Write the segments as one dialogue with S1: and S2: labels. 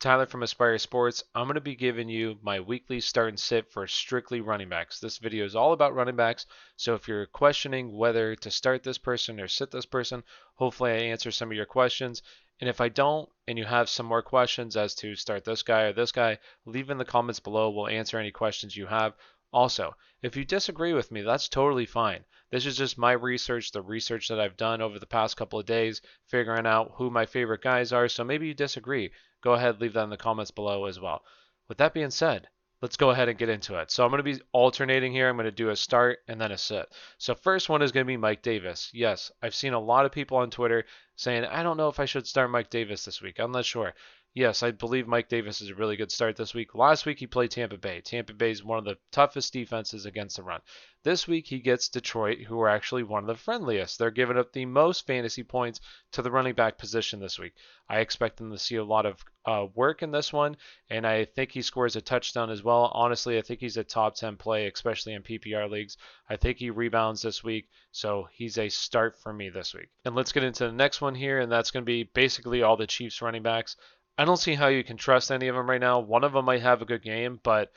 S1: Tyler from Aspire Sports. I'm going to be giving you my weekly start and sit for strictly running backs. This video is all about running backs, so if you're questioning whether to start this person or sit this person, hopefully I answer some of your questions. And if I don't, and you have some more questions as to start this guy or this guy, leave in the comments below. We'll answer any questions you have. Also, if you disagree with me, that's totally fine. This is just my research, the research that I've done over the past couple of days, figuring out who my favorite guys are. So maybe you disagree. Go ahead, leave that in the comments below as well. With that being said, let's go ahead and get into it. So I'm going to be alternating here. I'm going to do a start and then a sit. So first one is going to be Mike Davis. Yes, I've seen a lot of people on Twitter saying, I don't know if I should start Mike Davis this week. I'm not sure. Yes, I believe Mike Davis is a really good start this week. Last week he played Tampa Bay. Tampa Bay is one of the toughest defenses against the run. This week he gets Detroit, who are actually one of the friendliest. They're giving up the most fantasy points to the running back position this week. I expect them to see a lot of work in this one, and I think he scores a touchdown as well. Honestly, I think he's a top 10 play, especially in PPR leagues. I think he rebounds this week, so he's a start for me this week. And let's get into the next one here, and that's going to be basically all the Chiefs running backs. I don't see how you can trust any of them right now. One of them might have a good game, but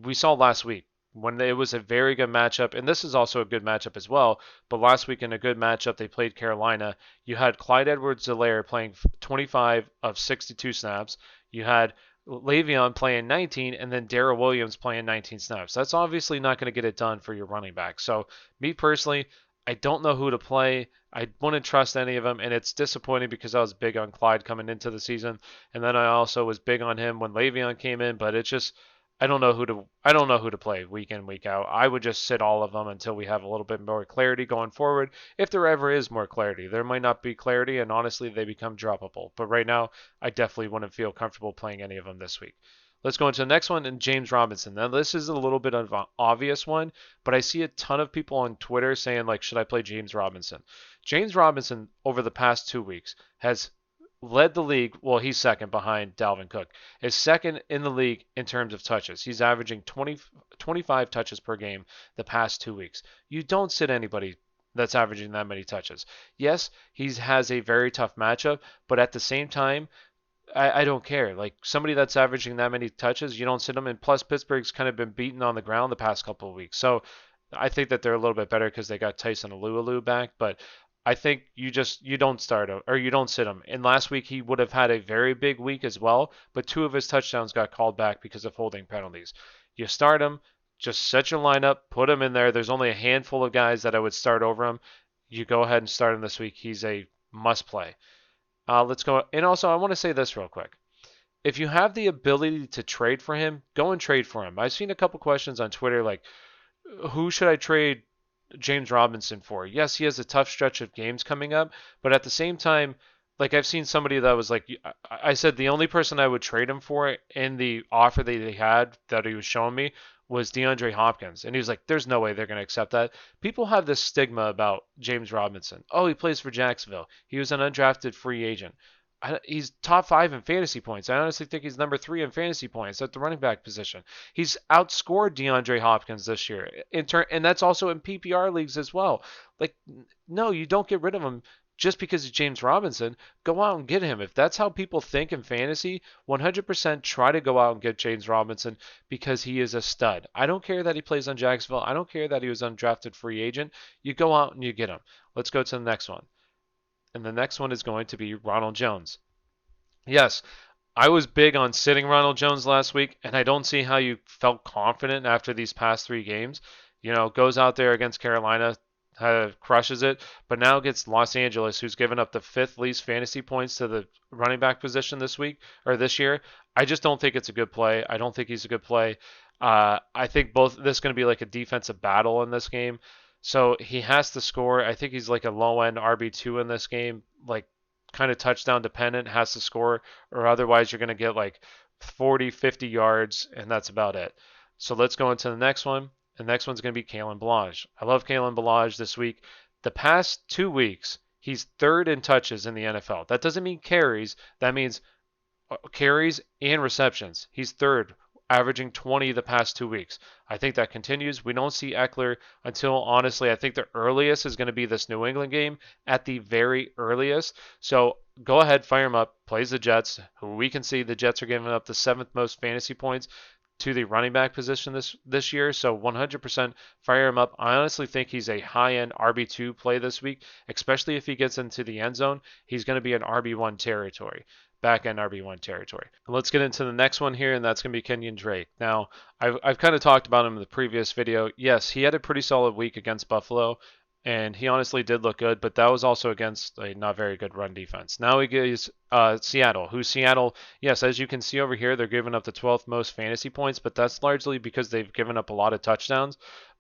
S1: we saw last week when it was a very good matchup, and this is also a good matchup as well, but last week in a good matchup, they played Carolina. You had Clyde Edwards-Helaire playing 25 of 62 snaps. You had Le'Veon playing 19, and then Darrell Williams playing 19 snaps. That's obviously not going to get it done for your running back. So me personally, I don't know who to play. I wouldn't trust any of them, and it's disappointing because I was big on Clyde coming into the season, and then I also was big on him when Le'Veon came in. But it's just I don't know who to play week in week out. I would just sit all of them until we have a little bit more clarity going forward. If there ever is more clarity, there might not be clarity, and honestly, they become droppable. But right now, I definitely wouldn't feel comfortable playing any of them this week. Let's go into the next one, and James Robinson. Now, this is a little bit of an obvious one, but I see a ton of people on Twitter saying, like, should I play James Robinson? James Robinson, over the past 2 weeks, has led the league. Well, he's second behind Dalvin Cook. Is second in the league in terms of touches. He's averaging 25 touches per game the past 2 weeks. You don't sit anybody that's averaging that many touches. Yes, he has a very tough matchup, but at the same time, I don't care. Like somebody that's averaging that many touches, you don't sit them. And plus, Pittsburgh's kind of been beaten on the ground the past couple of weeks. So I think that they're a little bit better because they got Tyson Alualu back. But I think you don't start him or you don't sit him. And last week he would have had a very big week as well. But 2 of his touchdowns got called back because of holding penalties. You start him, just set your lineup, put him in there. There's only a handful of guys that I would start over him. You go ahead and start him this week. He's a must play. Let's go. And also, I want to say this real quick. If you have the ability to trade for him, go and trade for him. I've seen a couple questions on Twitter like, who should I trade James Robinson for? Yes, he has a tough stretch of games coming up, but at the same time, like I've seen somebody that was like, I said the only person I would trade him for in the offer that he had that he was showing me was DeAndre Hopkins. And he was like, there's no way they're going to accept that. People have this stigma about James Robinson. Oh, he plays for Jacksonville. He was an undrafted free agent. He's top 5 in fantasy points. I honestly think he's number 3 in fantasy points at the running back position. He's outscored DeAndre Hopkins this year, and that's also in PPR leagues as well. Like, no, you don't get rid of him just because of James Robinson. Go out and get him. If that's how people think in fantasy, 100% try to go out and get James Robinson because he is a stud. I don't care that he plays on Jacksonville. I don't care that he was undrafted free agent. You go out and you get him. Let's go to the next one. And the next one is going to be Ronald Jones. Yes, I was big on sitting Ronald Jones last week, and I don't see how you felt confident after these past 3 games. Goes out there against Carolina, crushes it, but now gets Los Angeles, who's given up the 5th least fantasy points to the running back position this week or this year. I just don't think it's a good play. I don't think he's a good play. I think this is going to be like a defensive battle in this game. So he has to score. I think he's like a low-end RB2 in this game, like kind of touchdown dependent, has to score, or otherwise you're going to get like 40, 50 yards, and that's about it. So let's go into the next one. The next one's going to be Kalen Ballage. I love Kalen Ballage this week. The past 2 weeks, he's 3rd in touches in the NFL. That doesn't mean carries. That means carries and receptions. He's 3rd averaging 20 the past 2 weeks. I think that continues. We don't see Eckler until, honestly, I think the earliest is going to be this New England game at the very earliest. So go ahead, fire him up, plays the Jets, who we can see the Jets are giving up the 7th most fantasy points to the running back position this year. So 100% fire him up. I honestly think he's a high-end RB2 play this week, especially if he gets into the end zone. He's going to be in RB1 territory, back-end RB1 territory. Let's get into the next one here, and that's going to be Kenyan Drake. Now, I've kind of talked about him in the previous video. Yes, he had a pretty solid week against Buffalo, and he honestly did look good, but that was also against a not very good run defense. Now he gets Seattle, yes, as you can see over here, they're giving up the 12th most fantasy points, but that's largely because they've given up a lot of touchdowns.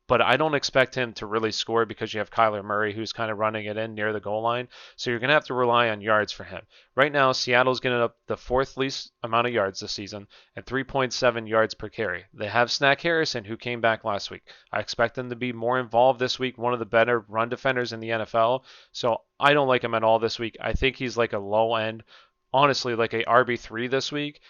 S1: But I don't expect him to really score because you have Kyler Murray who's kind of running it in near the goal line. So you're going to have to rely on yards for him. Right now, Seattle's getting up the 4th least amount of yards this season at 3.7 yards per carry. They have Najee Harris, who came back last week. I expect them to be more involved this week, one of the better run defenders in the NFL. So I don't like him at all this week. I think he's like a low end, honestly, like a RB3 this week.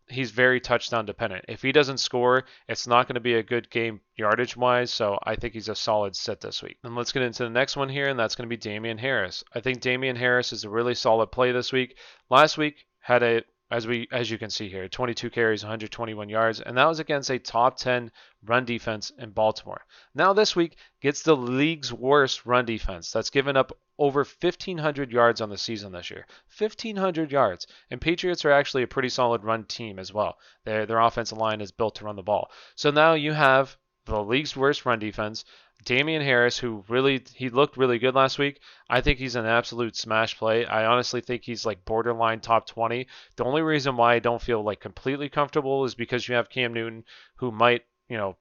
S1: He's very touchdown dependent. If he doesn't score, it's not going to be a good game yardage wise. So I think he's a solid sit this week. And let's get into the next one here, and that's going to be Damien Harris. I think Damien Harris is a really solid play this week. Last week had as you can see here, 22 carries, 121 yards, and that was against a top 10 run defense in Baltimore. Now this week gets the league's worst run defense. That's given up over 1,500 yards on the season this year. 1,500 yards. And Patriots are actually a pretty solid run team as well. Their offensive line is built to run the ball. So now you have the league's worst run defense. Damien Harris, he looked really good last week. I think he's an absolute smash play. I honestly think he's like borderline top 20. The only reason why I don't feel like completely comfortable is because you have Cam Newton, who might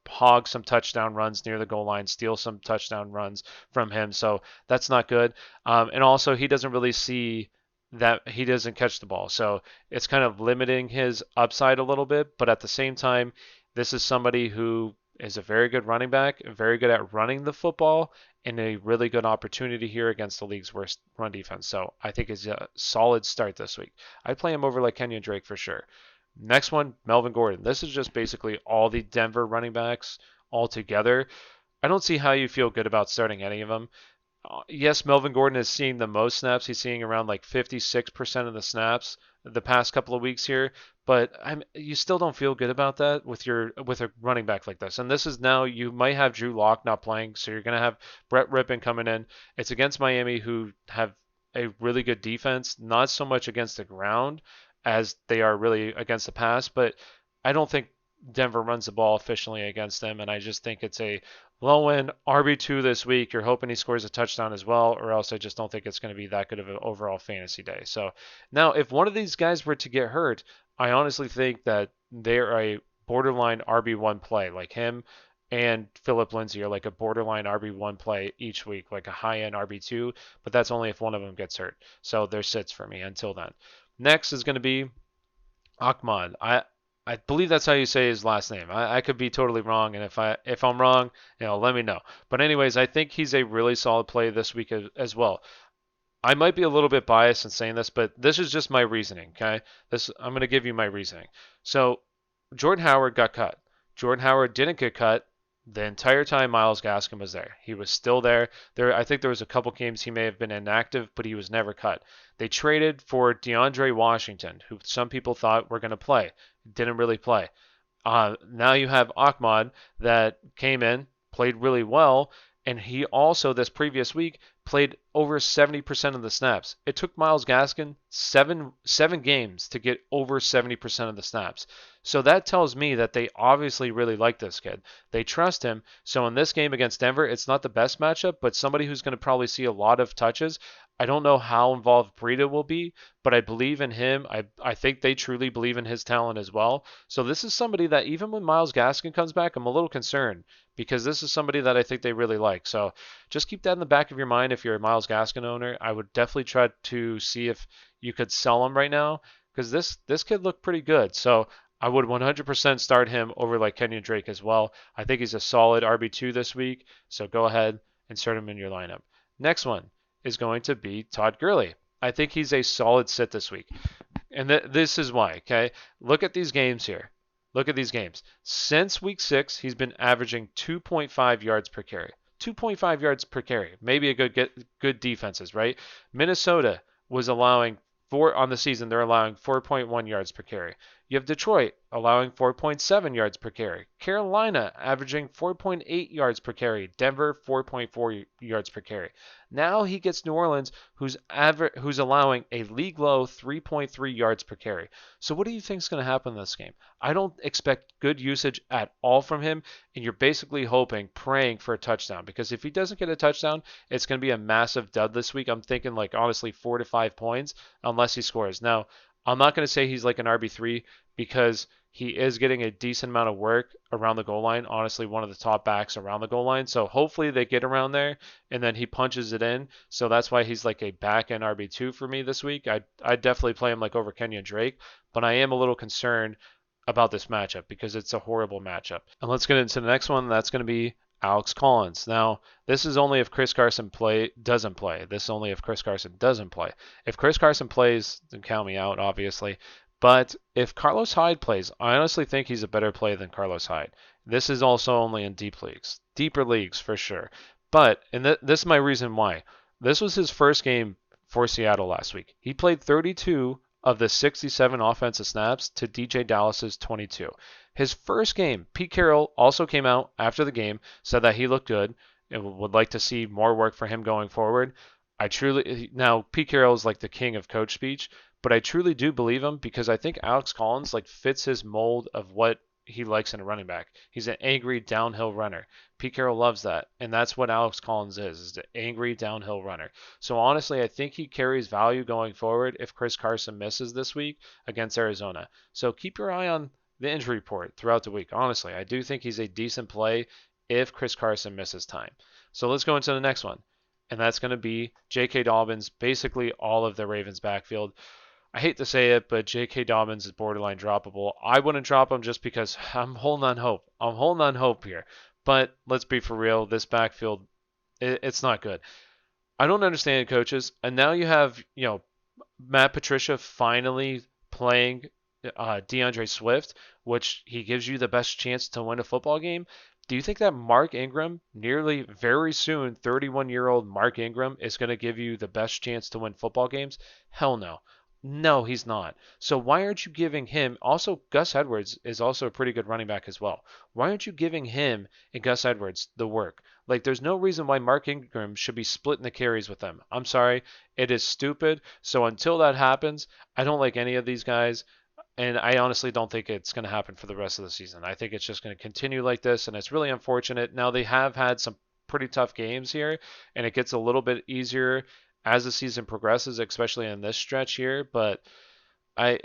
S1: hog some touchdown runs near the goal line, steal some touchdown runs from him. So that's not good. And also he doesn't really see that he doesn't catch the ball. So it's kind of limiting his upside a little bit. But at the same time, this is somebody who is a very good running back, very good at running the football, and a really good opportunity here against the league's worst run defense. So I think it's a solid start this week. I'd play him over like Kenyan Drake for sure. Next one, Melvin Gordon. This is just basically all the Denver running backs all together. I don't see how you feel good about starting any of them. Yes, Melvin Gordon is seeing the most snaps. He's seeing around like 56% of the snaps the past couple of weeks here, but you still don't feel good about that with a running back like this. And this is now you might have Drew Lock not playing, so you're going to have Brett Rippon coming in. It's against Miami, who have a really good defense, not so much against the ground as they are really against the pass, but I don't think Denver runs the ball efficiently against them, and I just think it's a low-end RB2 this week. You're hoping he scores a touchdown as well, or else I just don't think it's going to be that good of an overall fantasy day. So now, if one of these guys were to get hurt, I honestly think that they're a borderline RB1 play, like him and Phillip Lindsay are like a borderline RB1 play each week, like a high-end RB2, but that's only if one of them gets hurt. So they're sits for me until then. Next is going to be Ahmed. I believe that's how you say his last name. I could be totally wrong, and if I'm wrong, let me know. But anyways, I think he's a really solid play this week as well. I might be a little bit biased in saying this, but this is just my reasoning, okay? I'm going to give you my reasoning. So Jordan Howard got cut. Jordan Howard didn't get cut the entire time Myles Gaskin was there. He was still there. I think there was a couple games he may have been inactive, but he was never cut. They traded for DeAndre Washington, who some people thought were going to play. Didn't really play. Now you have Ahmed that came in, played really well, and he also this previous week played over 70% of the snaps. It took Myles Gaskin seven games to get over 70% of the snaps. So that tells me that they obviously really like this kid. They trust him. So in this game against Denver, it's not the best matchup, but somebody who's going to probably see a lot of touches. I don't know how involved Breida will be, but I believe in him. I think they truly believe in his talent as well. So this is somebody that even when Myles Gaskin comes back, I'm a little concerned because this is somebody that I think they really like. So just keep that in the back of your mind if you're a Myles Gaskin owner. I would definitely try to see if you could sell him right now because this kid looked pretty good. So I would 100% start him over like Kenyan Drake as well. I think he's a solid RB2 this week. So go ahead and start him in your lineup. Next one is going to be Todd Gurley. I think he's a solid sit this week. And this is why, okay? Look at these games here. Look at these games. Since week 6, he's been averaging 2.5 yards per carry. 2.5 yards per carry. Maybe a good defenses, right? Minnesota was allowing on the season, they're allowing 4.1 yards per carry. You have Detroit allowing 4.7 yards per carry. Carolina averaging 4.8 yards per carry. Denver 4.4 yards per carry. Now he gets New Orleans, who's allowing a league low 3.3 yards per carry. So what do you think is going to happen in this game? I don't expect good usage at all from him, and you're basically praying for a touchdown, because if he doesn't get a touchdown, it's going to be a massive dud this week. I'm thinking like honestly 4 to 5 points unless he scores. Now, I'm not going to say he's like an RB3 because he is getting a decent amount of work around the goal line. Honestly, one of the top backs around the goal line. So hopefully they get around there and then he punches it in. So that's why he's like a back end RB2 for me this week. I'd definitely play him like over Kenyan Drake, but I am a little concerned about this matchup because it's a horrible matchup. And let's get into the next one. That's going to be Alex Collins. Now, this is only if Chris Carson doesn't play. This is only if Chris Carson doesn't play. If Chris Carson plays, then count me out, obviously. But if Carlos Hyde plays, I honestly think he's a better play than Carlos Hyde. This is also only in deeper leagues for sure. But, and this is my reason why. This was his first game for Seattle last week. He played 32 of the 67 offensive snaps to DJ Dallas's 22. His first game, Pete Carroll also came out after the game, said that he looked good and would like to see more work for him going forward. Now Pete Carroll is like the king of coach speech, but I truly do believe him because I think Alex Collins like fits his mold of what he likes in a running back. He's an angry downhill runner. Pete Carroll loves that, and that's what Alex Collins is an angry downhill runner. So honestly, I think he carries value going forward if Chris Carson misses this week against Arizona. So keep your eye on the injury report throughout the week. Honestly, I do think he's a decent play if Chris Carson misses time. So let's go into the next one, and that's going to be J.K. Dobbins, basically all of the Ravens backfield. I hate to say it, but J.K. Dobbins is borderline droppable. I wouldn't drop him just because I'm holding on hope. I'm holding on hope here. But let's be for real, this backfield, it's not good. I don't understand coaches. And now you have, Matt Patricia finally playing DeAndre Swift, which he gives you the best chance to win a football game. Do you think that Mark Ingram, nearly very soon 31-year-old Mark Ingram, is going to give you the best chance to win football games? Hell no. No, he's not. So why aren't you giving him? Also, Gus Edwards is also a pretty good running back as well. Why aren't you giving him and Gus Edwards the work? Like, there's no reason why Mark Ingram should be splitting the carries with them. I'm sorry. It is stupid. So until that happens, I don't like any of these guys. And I honestly don't think it's going to happen for the rest of the season. I think it's just going to continue like this, and it's really unfortunate. Now, they have had some pretty tough games here, and it gets a little bit easier as the season progresses, especially in this stretch here, but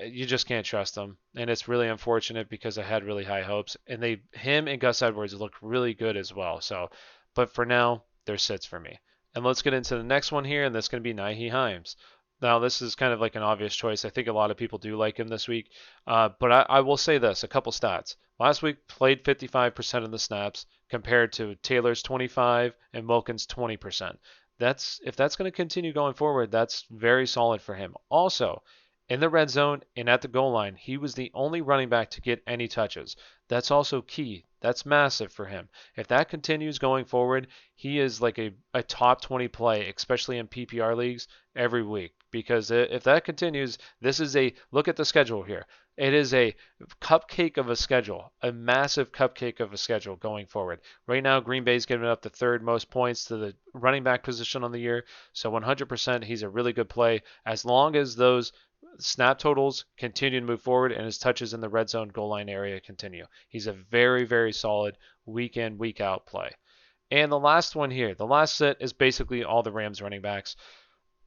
S1: you just can't trust them, and it's really unfortunate because I had really high hopes, and him and Gus Edwards look really good as well. So, but for now, they're sits for me. And let's get into the next one here, and that's going to be Nyheim Hines. Now, this is kind of like an obvious choice. I think a lot of people do like him this week, but I will say this: a couple stats. Last week, played 55% of the snaps compared to Taylor's 25 and Wilkins' 20%. If that's going to continue going forward, that's very solid for him. Also, in the red zone and at the goal line, he was the only running back to get any touches. That's also key. That's massive for him. If that continues going forward, he is like a top 20 play, especially in PPR leagues every week. Because if that continues, look at the schedule here. It is a cupcake of a schedule, a massive cupcake of a schedule going forward. Right now, Green Bay's giving up the third most points to the running back position on the year. So 100% he's a really good play as long as those snap totals continue to move forward and his touches in the red zone goal line area continue. He's a very, very solid week in, week out play. And the last one here, the last set is basically all the Rams running backs.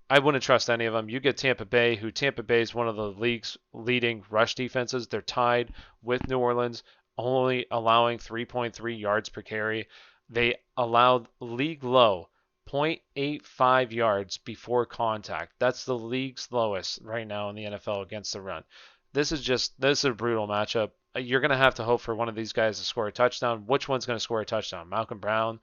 S1: I wouldn't trust any of them. You get Tampa Bay, who Tampa Bay is one of the league's leading rush defenses. They're tied with New Orleans, only allowing 3.3 yards per carry. They allowed league low 0.85 yards before contact. That's the league's lowest right now in the NFL against the run. This is a brutal matchup. You're going to have to hope for one of these guys to score a touchdown. Which one's going to score a touchdown? Malcolm Brown,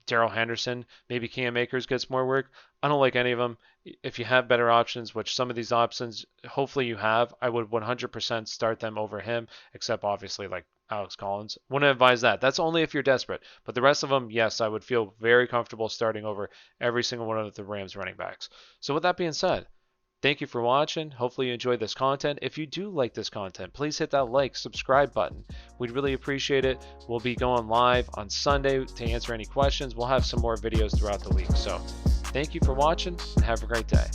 S1: Darrell Henderson, maybe Cam Akers gets more work. I don't like any of them. If you have better options, which some of these options, hopefully you have, I would 100% start them over him, except obviously like Alex Collins. Wouldn't advise that. That's only if you're desperate. But the rest of them, yes, I would feel very comfortable starting over every single one of the Rams running backs. So with that being said, thank you for watching. Hopefully you enjoyed this content. If you do like this content, please hit that like, subscribe button. We'd really appreciate it. We'll be going live on Sunday to answer any questions. We'll have some more videos throughout the week. So thank you for watching and have a great day.